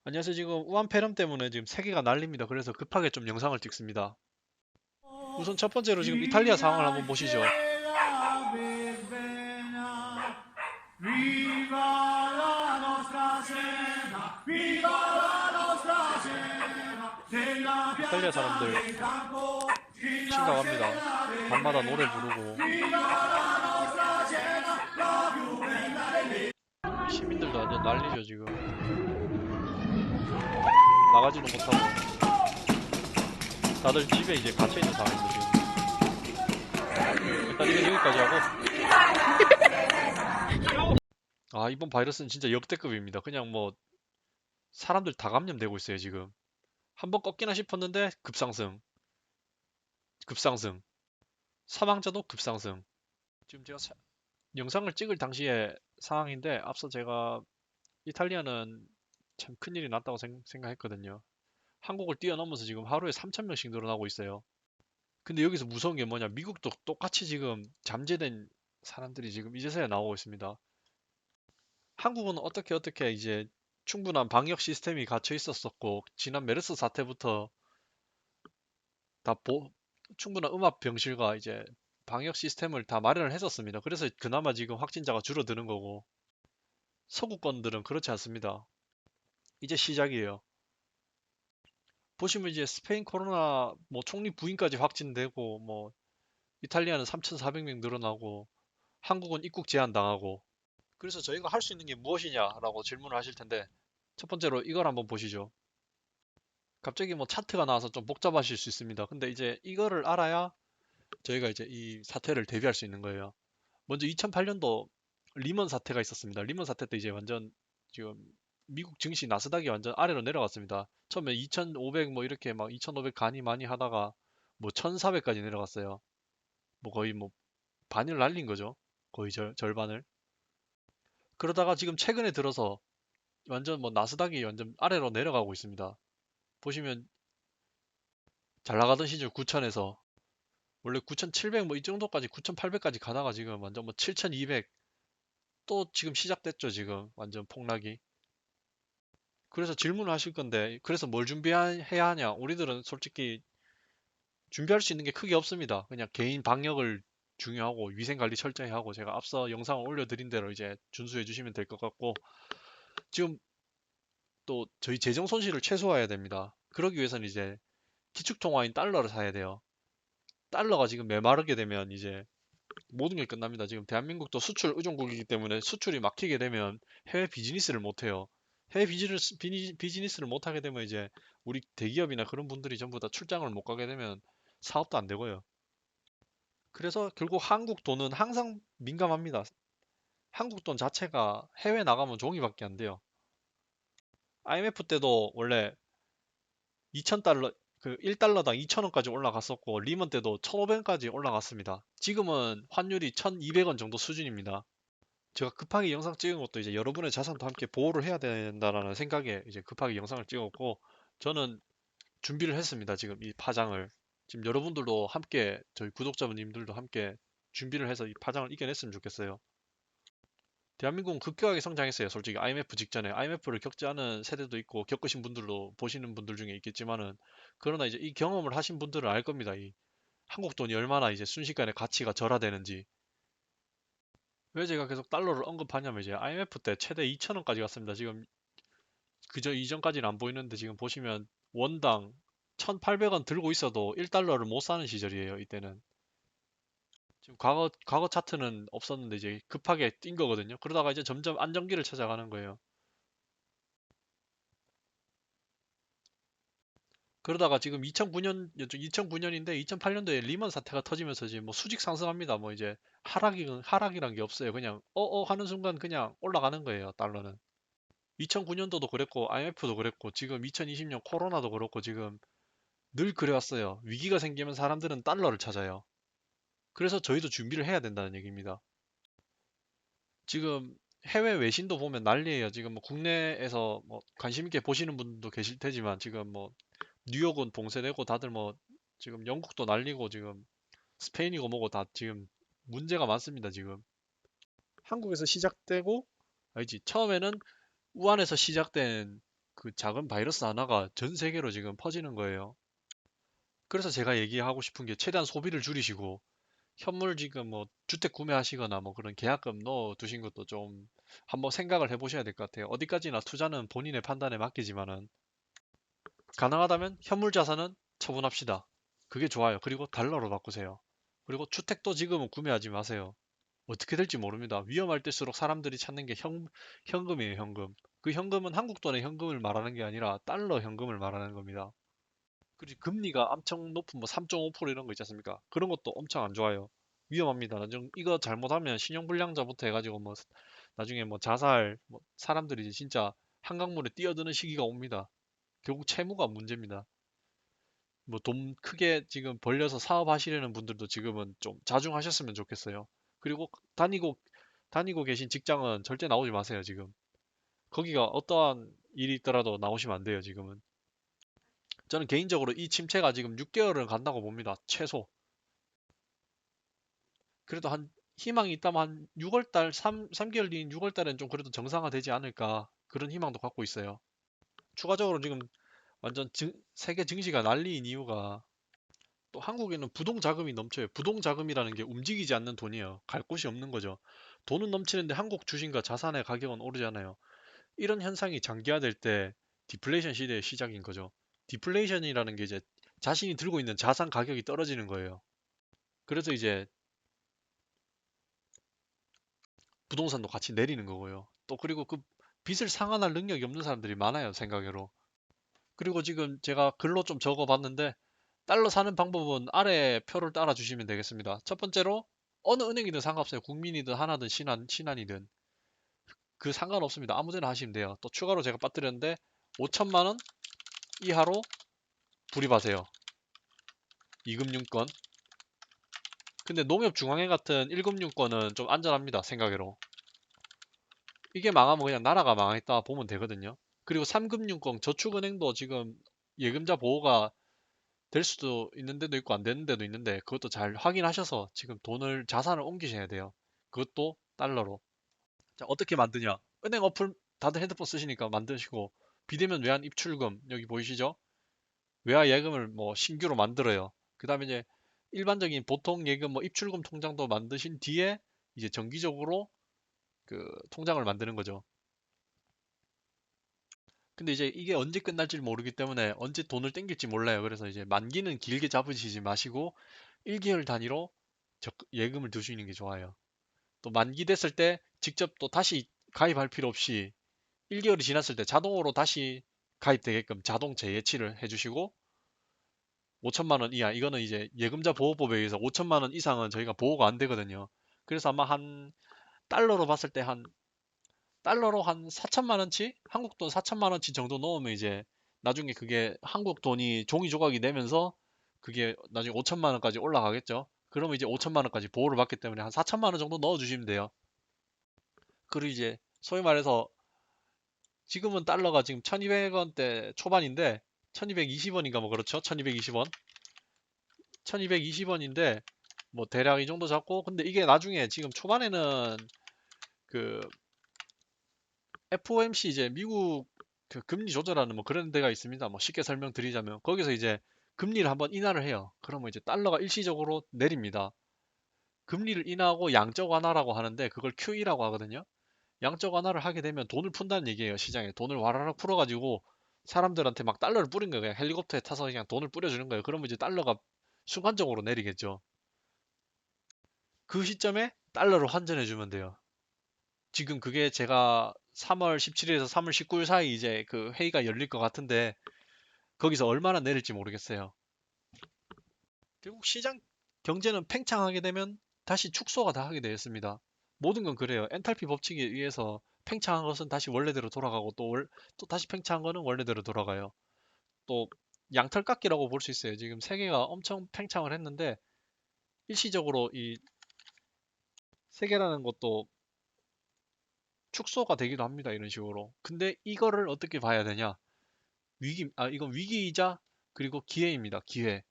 안녕하세요. 지금 우한폐렴 때문에 지금 세계가 난립니다. 그래서 급하게 좀 영상을 찍습니다. 우선 첫 번째로 지금 이탈리아 상황을 한번 보시죠. 이탈리아 사람들 심각합니다. 밤마다 노래 부르고 시민들도 완전 난리죠 지금. 나가지도 못하고 다들 집에 이제 갇혀 있는 상황입니다 지금. 일단 이건 여기까지 하고, 이번 바이러스는 진짜 역대급입니다. 그냥 뭐 사람들 다 감염되고 있어요 지금. 한번 꺾이나 싶었는데 급상승, 사망자도 급상승. 지금 제가 영상을 찍을 당시에 상황인데, 앞서 제가 이탈리아는 참 큰일이 났다고 생각했거든요. 한국을 뛰어넘어서 지금 하루에 3,000명씩 늘어나고 있어요. 근데 여기서 무서운 게 뭐냐, 미국도 똑같이 지금 잠재된 사람들이 지금 이제서야 나오고 있습니다. 한국은 어떻게 이제 충분한 방역 시스템이 갖춰 있었었고, 지난 메르스 사태부터 다 충분한 음압 병실과 이제 방역 시스템을 다 마련을 했었습니다. 그래서 그나마 지금 확진자가 줄어드는 거고, 서구권들은 그렇지 않습니다. 이제 시작이에요. 보시면 이제 스페인 코로나 뭐 총리 부인까지 확진되고, 뭐 이탈리아는 3,400명 늘어나고, 한국은 입국 제한 당하고. 그래서 저희가 할 수 있는 게 무엇이냐라고 질문을 하실 텐데, 첫 번째로 이걸 한번 보시죠. 갑자기 뭐 차트가 나와서 좀 복잡하실 수 있습니다. 근데 이제 이거를 알아야 저희가 이제 이 사태를 대비할 수 있는 거예요. 먼저 2008년도 리먼 사태가 있었습니다. 리먼 사태 때 이제 완전 지금 미국 증시 나스닥이 완전 아래로 내려갔습니다. 처음에 2,500 뭐 이렇게 막 2,500 가니 많이 하다가 뭐 1,400까지 내려갔어요. 뭐 거의 뭐 반을 날린 거죠. 거의 절반을. 그러다가 지금 최근에 들어서 완전 뭐 나스닥이 완전 아래로 내려가고 있습니다. 보시면 잘 나가던 시절 9,000에서 원래 9,700 뭐 이 정도까지 9,800까지 가다가 지금 완전 뭐 7,200 또 지금 시작됐죠. 지금 완전 폭락이. 그래서 질문을 하실 건데, 그래서 뭘 준비해야 하냐? 우리들은 솔직히 준비할 수 있는 게 크게 없습니다. 그냥 개인 방역을 중요하고 위생 관리 철저히 하고, 제가 앞서 영상을 올려드린 대로 이제 준수해 주시면 될 것 같고, 지금 또 저희 재정 손실을 최소화해야 됩니다. 그러기 위해서는 이제 기축통화인 달러를 사야 돼요. 달러가 지금 메마르게 되면 이제 모든 게 끝납니다. 지금 대한민국도 수출 의존국이기 때문에 수출이 막히게 되면 해외 비즈니스를 못 해요. 해외 비즈니스를 못 하게 되면 이제 우리 대기업이나 그런 분들이 전부 다 출장을 못 가게 되면 사업도 안 되고요. 그래서 결국 한국 돈은 항상 민감합니다. 한국 돈 자체가 해외 나가면 종이밖에 안 돼요. IMF 때도 원래 2,000달러, 그 1달러당 2,000원까지 올라갔었고, 리먼 때도 1,500원까지 올라갔습니다. 지금은 환율이 1,200원 정도 수준입니다. 제가 급하게 영상 찍은 것도 이제 여러분의 자산도 함께 보호를 해야 된다라는 생각에 이제 급하게 영상을 찍었고, 저는 준비를 했습니다. 지금 이 파장을. 지금 여러분들도 함께, 저희 구독자님들도 함께 준비를 해서 이 파장을 이겨냈으면 좋겠어요. 대한민국은 급격하게 성장했어요. 솔직히 IMF 직전에 IMF를 겪지 않은 세대도 있고 겪으신 분들도 보시는 분들 중에 있겠지만은, 그러나 이제 이 경험을 하신 분들은 알 겁니다. 이 한국 돈이 얼마나 이제 순식간에 가치가 절하되는지. 왜 제가 계속 달러를 언급하냐면, 이제 IMF 때 최대 2,000원까지 갔습니다. 지금 그저 이전까지는 안 보이는데, 지금 보시면 원당 1,800원 들고 있어도 1달러를 못 사는 시절이에요. 이때는. 지금 과거 차트는 없었는데 이제 급하게 뛴 거거든요. 그러다가 이제 점점 안정기를 찾아가는 거예요. 그러다가 지금 2009년인데 2008년도에 리먼 사태가 터지면서 지금 뭐 수직 상승합니다. 뭐 이제 하락이란 게 없어요. 그냥 하는 순간 그냥 올라가는 거예요. 달러는. 2009년도도 그랬고 IMF도 그랬고 지금 2020년 코로나도 그렇고 지금 늘 그래왔어요. 위기가 생기면 사람들은 달러를 찾아요. 그래서 저희도 준비를 해야 된다는 얘기입니다. 지금 해외 외신도 보면 난리예요. 지금 뭐 국내에서 뭐 관심 있게 보시는 분도 계실 테지만, 지금 뭐 뉴욕은 봉쇄되고 다들 뭐 지금 영국도 난리고 지금 스페인이고 뭐고 다 지금 문제가 많습니다. 지금 한국에서 시작되고, 알지? 처음에는 우한에서 시작된 그 작은 바이러스 하나가 전 세계로 지금 퍼지는 거예요. 그래서 제가 얘기하고 싶은 게 최대한 소비를 줄이시고 현물 지금 뭐 주택 구매하시거나 뭐 그런 계약금 넣어 두신 것도 좀 한번 생각을 해보셔야 될 것 같아요. 어디까지나 투자는 본인의 판단에 맡기지만은 가능하다면 현물 자산은 처분합시다. 그게 좋아요. 그리고 달러로 바꾸세요. 그리고 주택도 지금은 구매하지 마세요. 어떻게 될지 모릅니다. 위험할 때일수록 사람들이 찾는 게 현금이에요, 현금. 그 현금은 한국 돈의 현금을 말하는 게 아니라 달러 현금을 말하는 겁니다. 그리고 금리가 엄청 높은 뭐 3.5% 이런 거 있지 않습니까? 그런 것도 엄청 안 좋아요. 위험합니다. 나중 이거 잘못하면 신용불량자부터 해가지고 뭐 나중에 뭐 자살, 뭐 사람들이 이제 진짜 한강물에 뛰어드는 시기가 옵니다. 결국 채무가 문제입니다. 뭐 돈 크게 지금 벌려서 사업하시려는 분들도 지금은 좀 자중하셨으면 좋겠어요. 그리고 다니고 계신 직장은 절대 나오지 마세요, 지금. 거기가 어떠한 일이 있더라도 나오시면 안 돼요, 지금은. 저는 개인적으로 이 침체가 지금 6개월은 간다고 봅니다. 최소. 그래도 한 희망이 있다면 한 6월달, 3개월 뒤인 6월달엔 좀 그래도 정상화되지 않을까. 그런 희망도 갖고 있어요. 추가적으로 지금 완전 세계 증시가 난리인 이유가 또 한국에는 부동 자금이 넘쳐요. 부동 자금이라는 게 움직이지 않는 돈이에요. 갈 곳이 없는 거죠. 돈은 넘치는데 한국 주식과 자산의 가격은 오르잖아요. 이런 현상이 장기화될 때 디플레이션 시대의 시작인 거죠. 디플레이션이라는 게 이제 자신이 들고 있는 자산 가격이 떨어지는 거예요. 그래서 이제 부동산도 같이 내리는 거고요. 또 그리고 그 빚을 상환할 능력이 없는 사람들이 많아요, 생각외로. 그리고 지금 제가 글로 좀 적어봤는데 달러 사는 방법은 아래 표를 따라 주시면 되겠습니다. 첫 번째로 어느 은행이든 상관없어요. 국민이든 하나든 신한이든 그 상관없습니다. 아무 데나 하시면 돼요. 또 추가로 제가 빠뜨렸는데 5천만 원 이하로 불입하세요. 이금융권. 근데 농협중앙회 같은 1금융권은 좀 안전합니다. 생각외로. 이게 망하면 그냥 나라가 망했다 보면 되거든요. 그리고 3금융권 저축은행도 지금 예금자 보호가 될 수도 있는 데도 있고 안 되는 데도 있는데 그것도 잘 확인하셔서 지금 자산을 옮기셔야 돼요. 그것도 달러로. 자, 어떻게 만드냐? 은행 어플 다들 핸드폰 쓰시니까 만드시고 비대면 외환 입출금 여기 보이시죠? 외화 예금을 뭐 신규로 만들어요. 그 다음에 이제 일반적인 보통 예금 뭐 입출금 통장도 만드신 뒤에 이제 정기적으로 그 통장을 만드는 거죠. 근데 이제 이게 언제 끝날지 모르기 때문에 언제 돈을 땡길지 몰라요. 그래서 이제 만기는 길게 잡으시지 마시고 1개월 단위로 예금을 두시는 게 좋아요. 또 만기 됐을 때 직접 또 다시 가입할 필요 없이 1개월이 지났을 때 자동으로 다시 가입되게끔 자동 재예치를 해주시고 5천만 원 이하 이거는 이제 예금자 보호법에 의해서 5천만 원 이상은 저희가 보호가 안 되거든요. 그래서 아마 한 달러로 봤을 때 한 달러로 한 4천만 원치 한국 돈 4천만 원치 정도 넣으면 이제 나중에 그게 한국 돈이 종이 조각이 되면서 그게 나중에 5천만 원까지 올라가겠죠. 그러면 이제 5천만 원까지 보호를 받기 때문에 한 4천만 원 정도 넣어주시면 돼요. 그리고 이제 소위 말해서 지금은 달러가 지금 1200원대 초반인데 1220원인가 뭐 그렇죠. 1220원 1220원인데 뭐 대략 이 정도 잡고 근데 이게 나중에 지금 초반에는 그 FOMC 이제 미국 그 금리 조절하는 뭐 그런 데가 있습니다. 뭐 쉽게 설명드리자면 거기서 이제 금리를 한번 인하를 해요. 그러면 이제 달러가 일시적으로 내립니다. 금리를 인하하고 양적 완화라고 하는데 그걸 QE라고 하거든요. 양적 완화를 하게 되면 돈을 푼다는 얘기예요. 시장에 돈을 와라락 풀어가지고 사람들한테 막 달러를 뿌린 거예요. 그냥 헬리콥터에 타서 그냥 돈을 뿌려주는 거예요. 그러면 이제 달러가 순간적으로 내리겠죠. 그 시점에 달러를 환전해 주면 돼요. 지금 그게 제가 3월 17일에서 3월 19일 사이 이제 그 회의가 열릴 것 같은데 거기서 얼마나 내릴지 모르겠어요. 결국 시장 경제는 팽창하게 되면 다시 축소가 다 하게 되어 있습니다. 모든 건 그래요. 엔탈피 법칙에 의해서 팽창한 것은 다시 원래대로 돌아가고 또 다시 팽창한 거는 원래대로 돌아가요. 또 양털깎기라고 볼 수 있어요. 지금 세계가 엄청 팽창을 했는데 일시적으로 이 세계라는 것도 축소가 되기도 합니다. 이런 식으로. 근데 이거를 어떻게 봐야 되냐? 이건 위기이자 그리고 기회입니다. 기회.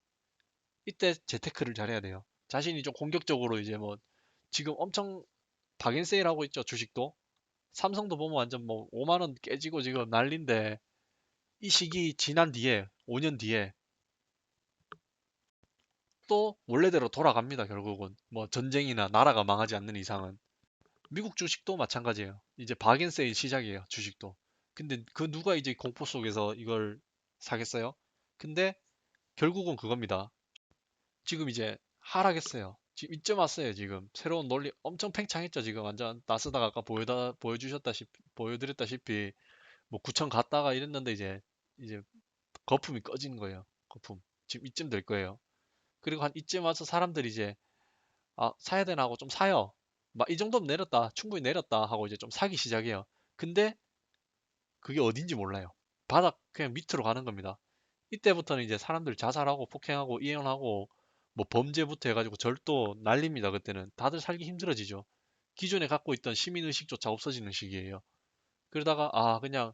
이때 재테크를 잘해야 돼요. 자신이 좀 공격적으로 이제 뭐 지금 엄청 박앤세일 하고 있죠. 주식도. 삼성도 보면 완전 뭐 5만 원 깨지고 지금 난린데 이 시기 지난 뒤에 5년 뒤에 또 원래대로 돌아갑니다. 결국은 뭐 전쟁이나 나라가 망하지 않는 이상은. 미국 주식도 마찬가지예요. 이제 바겐세일 시작이에요. 주식도. 근데 그 누가 이제 공포 속에서 이걸 사겠어요? 근데 결국은 그겁니다. 지금 이제 하락했어요. 지금 이쯤 왔어요. 지금 새로운 논리 엄청 팽창했죠. 지금 완전 나스닥 아까 보여드렸다시피 뭐 9천 갔다가 이랬는데 이제 거품이 꺼지는 거예요. 거품. 지금 이쯤 될 거예요. 그리고 한 이쯤 와서 사람들이 이제 사야 되나 하고 좀 사요. 막 이 정도면 내렸다. 충분히 내렸다 하고 이제 좀 사기 시작해요. 근데 그게 어딘지 몰라요. 바닥 그냥 밑으로 가는 겁니다. 이때부터는 이제 사람들 자살하고 폭행하고 이혼하고 뭐 범죄부터 해가지고 절도 난립니다. 그때는 다들 살기 힘들어지죠. 기존에 갖고 있던 시민의식조차 없어지는 시기예요. 그러다가 그냥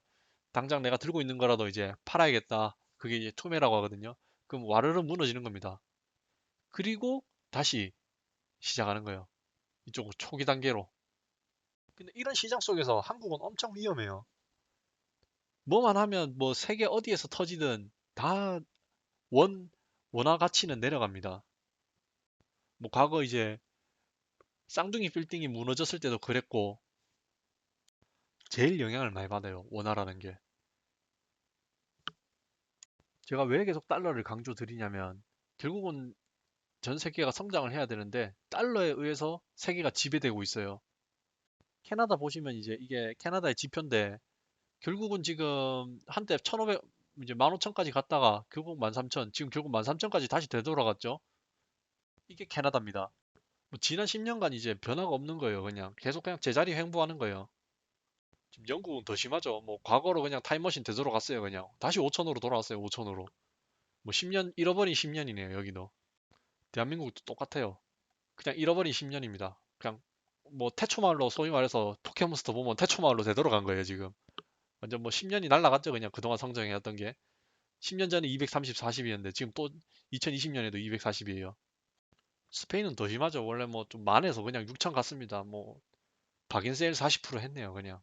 당장 내가 들고 있는 거라도 이제 팔아야겠다. 그게 이제 투매라고 하거든요. 그럼 와르르 무너지는 겁니다. 그리고 다시 시작하는 거예요. 이쪽 초기 단계로. 근데 이런 시장 속에서 한국은 엄청 위험해요. 뭐만 하면 뭐 세계 어디에서 터지든 다 원, 원화 가치는 내려갑니다. 뭐 과거 이제 쌍둥이 빌딩이 무너졌을 때도 그랬고 제일 영향을 많이 받아요. 원화라는 게. 제가 왜 계속 달러를 강조 드리냐면 결국은 전 세계가 성장을 해야 되는데 달러에 의해서 세계가 지배되고 있어요. 캐나다 보시면 이제 이게 캐나다의 지표인데 결국은 지금 한때 1,500 이제 15,000까지 갔다가 결국 13,000 지금 결국 13,000까지 다시 되돌아갔죠. 이게 캐나다입니다. 뭐 지난 10년간 이제 변화가 없는 거예요. 그냥 계속 그냥 제자리 횡보하는 거예요. 지금 영국은 더 심하죠. 뭐 과거로 그냥 타임머신 되돌아갔어요. 그냥 다시 5천으로 돌아왔어요. 5천으로. 뭐 10년 잃어버린 10년이네요. 여기도. 대한민국도 똑같아요. 그냥 잃어버린 10년입니다. 그냥 뭐 태초마을로 소위 말해서 포켓몬스터 보면 태초마을로 되돌아간 거예요. 지금. 완전 뭐 10년이 날라갔죠. 그냥 그동안 성장해왔던 게. 10년 전에 230, 40이었는데 지금 또 2020년에도 240이에요. 스페인은 더 심하죠. 원래 뭐 좀 만해서 그냥 6천 갔습니다. 뭐 박인세일 40% 했네요. 그냥.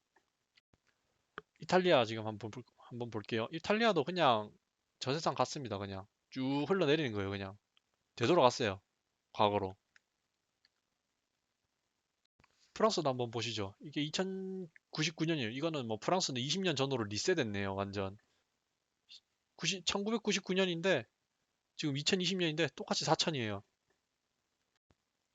이탈리아 지금 한번 볼게요. 이탈리아도 그냥 저세상 갔습니다. 그냥 쭉 흘러내리는 거예요. 그냥 되돌아갔어요. 과거로. 프랑스도 한번 보시죠. 이게 2099년이에요. 이거는 뭐 프랑스는 20년 전으로 리셋했네요. 완전. 1999년인데 지금 2020년인데 똑같이 4천이에요.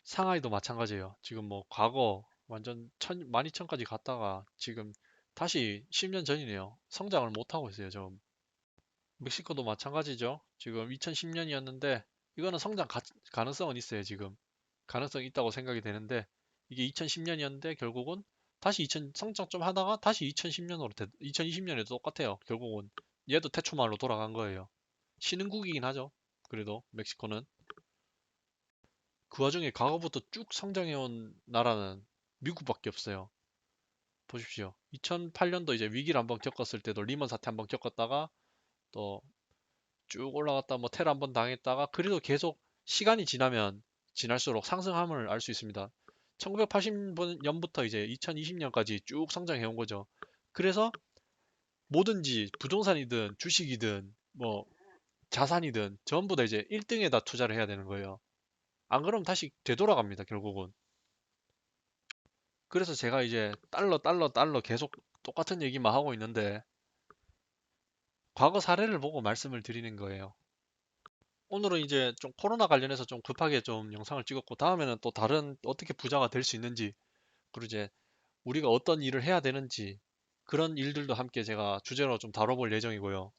상하이도 마찬가지예요. 지금 뭐 과거 완전 12,000까지 갔다가 지금 다시 10년 전이네요. 성장을 못하고 있어요. 좀. 멕시코도 마찬가지죠. 지금 2010년이었는데 이거는 성장 가능성은 있어요. 지금 가능성이 있다고 생각이 되는데 이게 2010년이었는데 결국은 다시 2000 성장 좀 하다가 다시 2010년으로 2020년에도 똑같아요. 결국은 얘도 태초말로 돌아간 거예요. 신흥국이긴 하죠. 그래도 멕시코는 그 와중에 과거부터 쭉 성장해온 나라는 미국밖에 없어요. 보십시오. 2008년도 이제 위기를 한번 겪었을 때도 리먼 사태 한번 겪었다가 또 쭉 올라갔다 뭐 테러 한번 당했다가 그래도 계속 시간이 지나면 지날수록 상승함을 알 수 있습니다. 1980년부터 이제 2020년까지 쭉 성장해 온 거죠. 그래서 뭐든지 부동산이든 주식이든 뭐 자산이든 전부 다 이제 1등에다 투자를 해야 되는 거예요. 안 그러면 다시 되돌아갑니다, 결국은. 그래서 제가 이제 달러 계속 똑같은 얘기만 하고 있는데 과거 사례를 보고 말씀을 드리는 거예요. 오늘은 이제 좀 코로나 관련해서 좀 급하게 좀 영상을 찍었고 다음에는 또 다른 어떻게 부자가 될 수 있는지 그리고 이제 우리가 어떤 일을 해야 되는지 그런 일들도 함께 제가 주제로 좀 다뤄볼 예정이고요.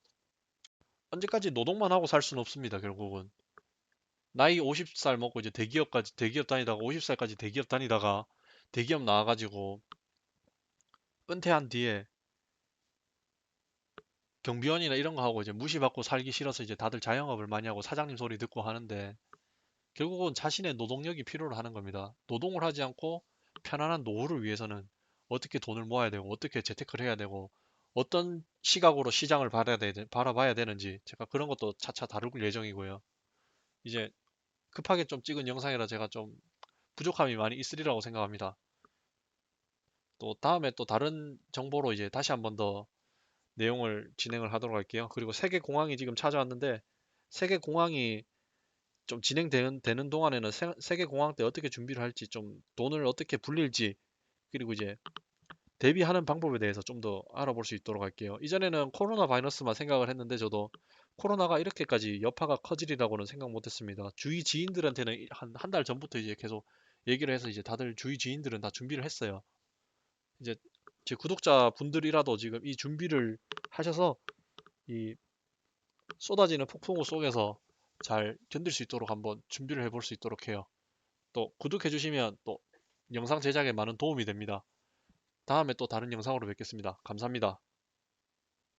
언제까지 노동만 하고 살 수는 없습니다, 결국은. 나이 50살 먹고 이제 대기업 다니다가 50살까지 대기업 다니다가 대기업 나와가지고 은퇴한 뒤에 경비원이나 이런 거 하고 이제 무시받고 살기 싫어서 이제 다들 자영업을 많이 하고 사장님 소리 듣고 하는데 결국은 자신의 노동력이 필요로 하는 겁니다. 노동을 하지 않고 편안한 노후를 위해서는 어떻게 돈을 모아야 되고 어떻게 재테크를 해야 되고 어떤 시각으로 시장을 바라봐야 되는지 제가 그런 것도 차차 다룰 예정이고요. 이제 급하게 좀 찍은 영상이라 제가 좀 부족함이 많이 있으리라고 생각합니다. 또 다음에 또 다른 정보로 이제 다시 한번 더 내용을 진행을 하도록 할게요. 그리고 세계 공항이 지금 찾아왔는데 세계 공항이 좀 진행되는 동안에는 세계 공항 때 어떻게 준비를 할지 좀 돈을 어떻게 불릴지 그리고 이제 대비하는 방법에 대해서 좀 더 알아볼 수 있도록 할게요. 이전에는 코로나 바이러스만 생각을 했는데 저도 코로나가 이렇게까지 여파가 커지리라고는 생각 못했습니다. 주위 지인들한테는 한 달 전부터 이제 계속 얘기를 해서 이제 다들 주위 지인들은 다 준비를 했어요. 이제 제 구독자 분들이라도 지금 이 준비를 하셔서 이 쏟아지는 폭풍우 속에서 잘 견딜 수 있도록 한번 준비를 해볼 수 있도록 해요. 또 구독해 주시면 또 영상 제작에 많은 도움이 됩니다. 다음에 또 다른 영상으로 뵙겠습니다. 감사합니다.